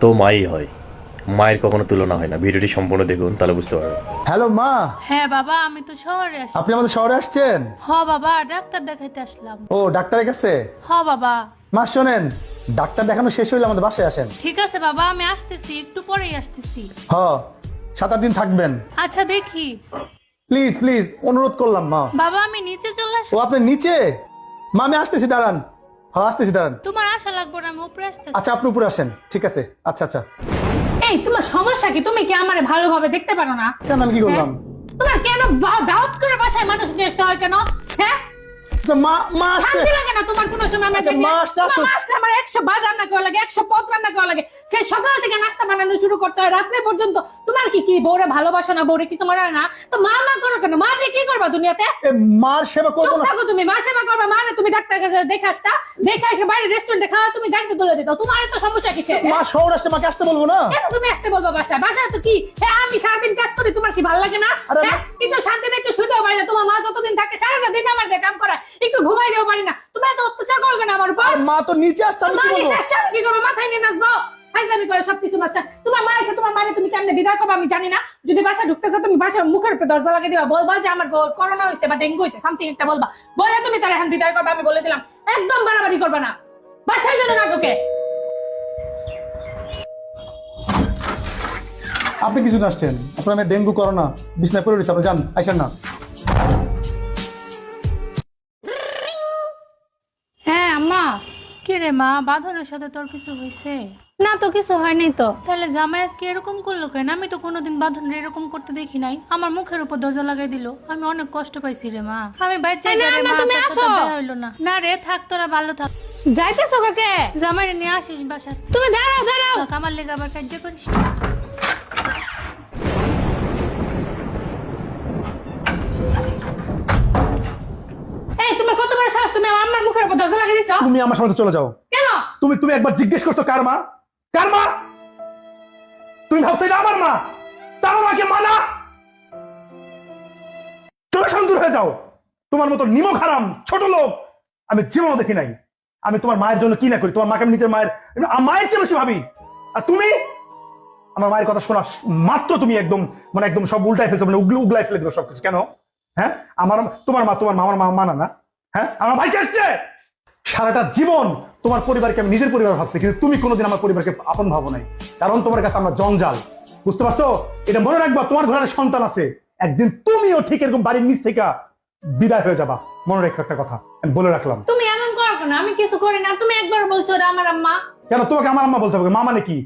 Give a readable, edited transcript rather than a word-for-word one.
তো মাই হয়, মায়ের কখনো তুলনা হয় না। ভিডিওটি সম্পূর্ণ দেখুন, তাহলে বুঝতে পারবেন। হ্যালো মা, হ্যাঁ বাবা, আমি তো শহরে আসছি। আপনি আমাদের শহরে আসছেন? হ বাবা, ডাক্তার দেখাইতে আসলাম। ও ডাক্তারের কাছে? হ বাবা। মা শোনেন, ডাক্তার দেখানো শেষ হইলে আমাদের বাসায় আসেন। ঠিক আছে বাবা, আমি আসতেছি, একটু পরেই আসতেছি। হ, 7-8 দিন থাকবেন। আচ্ছা দেখি। প্লিজ প্লিজ অনুরোধ করলাম মা। বাবা আমি নিচে চলে আসি। ও আপনি নিচে? মা আমি আসতেছি, দাঁড়ান। হ্যাঁ আসতেছি, দাঁড়ান। তোমার আশা লাগবে না, আমি উপরে আসতেছি। আচ্ছা আপনি উপরে আসেন, ঠিক আছে। আচ্ছা আচ্ছা। এই তোমার সমস্যা কি? তুমি কি আমারে ভালোভাবে দেখতে পারো না? কেন আমি কি করলাম? তোমার কেন দাওয়াত করে বাসায় মানুষ নিয়ে আসতে হয় কেন? হ্যাঁ, আচ্ছা মা, মা আসছে। শান্তি লাগে না তোমার কোনো সময়? আমি আচ্ছা, মা আসছে, আসুক। আসলে আমার 100 বার রান্না করা লাগে, 100 পদ রান্না করা লাগে। সেই সকাল থেকে নাস্তা বানানো শুরু করতে হয় রাত্রে পর্যন্ত। তোমার কি কি বউরে ভালোবাসো না, বউরে কিছু মনে হয় না? তো মা মা করো কেন? মা দিয়ে কি করবা দুনিয়াতে? এ, মার সেবা করবো চুপ না? থাকো তুমি। মা সেবা করবা মানে তুমি ডাক্তার কাছে দেখে আসতা, দেখে এসে বাইরে রেস্টুরেন্টে খাওয়া, তুমি গাড়িতে তুলে দিত। তোমার এত সমস্যা কিসের? মা শহর আসছে, মাকে আসতে বলবো না? কেন তুমি আসতে বলবো বাসায়? বাসায় তো কি, হ্যাঁ আমি সারাদিন কাজ করি, তোমার কি ভালো লাগে না? আরে হ্যাঁ, একটু শান্তিতে একটু শুতেও পারি না। তোমার মা যতদিন থাকে সারাটা দিন আমার দিয়ে কাম করায়, একটু ঘুমাইতেও পারি না। তুমি এত অত্যাচার করো কেন আমার উপর? আর মা তো নিচে আসছে, আমি মা কি নিচে বলবো? আসছে, আমি কি করবো? মাথায় নিয়ে নাচবো? ফাইজলামি করে সবকিছু মাস্টার। তোমার মা এসে তোমার মারে তুমি কেমনে বিদায় করবে আমি জানি না। যদি বাসা ঢুকতেছে তুমি বাসার মুখের উপরে দরজা লাগিয়ে দিবা, বলবা যে আমার করোনা হয়েছে বা ডেঙ্গু হয়েছে, সামথিং একটা বলবা, বলে তুমি তার এখন বিদায় করবে। আমি বলে দিলাম একদম বাড়াবাড়ি করবে না, বাসায় যেন না ঢোকে। আপনি কিছু আসছেন, আপনার মেয়ে ডেঙ্গু করোনা বিছনায় পড়ে রয়েছে, আপনি যান, আইসেন না। হ্যাঁ আম্মা। কি রে মা, বাঁধনের সাথে তোর কিছু হয়েছে? না তো কিছু হয়নি তো। তাহলে জামাই আজকে এরকম করলো কেন? আমি তো কোনোদিন বাঁধনের এরকম করতে দেখি নাই। আমার মুখের উপর দরজা লাগাই দিল, আমি অনেক কষ্ট পাইছি রে মা। আমি বাইরে তুমি আসো। হইলো না। না রে থাক, তোরা ভালো থাক। যাইতেছো কাকে? জামাই নিয়ে আসিস বাসা। তুমি দাঁড়াও দাঁড়াও, আমার লেগে আবার কার্য করিস। এই তোমার কত বড় সাহস, তুমি আমার মুখের উপর দরজা লাগিয়ে দিছো? তুমি আমার সাথে চলে যাও। কেন? তুমি তুমি একবার জিজ্ঞেস করছো কার মা? কার মা? তুমি ভাবছো এটা আমার মা? তা আমার মাকে মানা? চলে দূর হয়ে যাও। তোমার মতো নিমক হারাম ছোট লোক আমি জীবনও দেখি নাই। আমি তোমার মায়ের জন্য কি না করি, তোমার মাকে আমি নিজের মায়ের চেয়ে বেশি ভাবি। আর তুমি আমার মায়ের কথা শোনা মাত্র তুমি একদম একদম সব উল্টাই ফেলছো, উগলাই ফেলে দেবো সবকিছু। কেন? হ্যাঁ, তোমার মা আমার মা মানা না? হ্যাঁ, আমার ভাই আসছে। সারাটা জীবন তোমার পরিবারকে আমি নিজের পরিবার ভাবছি, কিন্তু তুমি কোনোদিন আমার পরিবারকে আপন ভাবো নাই, কারণ তোমার কাছে আমরা জঞ্জাল। বুঝতে পারছো? এটা মনে রাখবা, তোমার ঘরের সন্তান আছে, একদিন তুমিও ঠিক এরকম বাড়ির নিচ থেকে বিদায় হয়ে যাবা। মনে রেখো একটা কথা, আমি বলে রাখলাম। তুমি এমন করো কেন? আমি কিছু করি না, তুমি একবার বলছো ওরা আমার আম্মা। কেন তোমাকে আমার আম্মা বলতে হবে? মা মানে কি?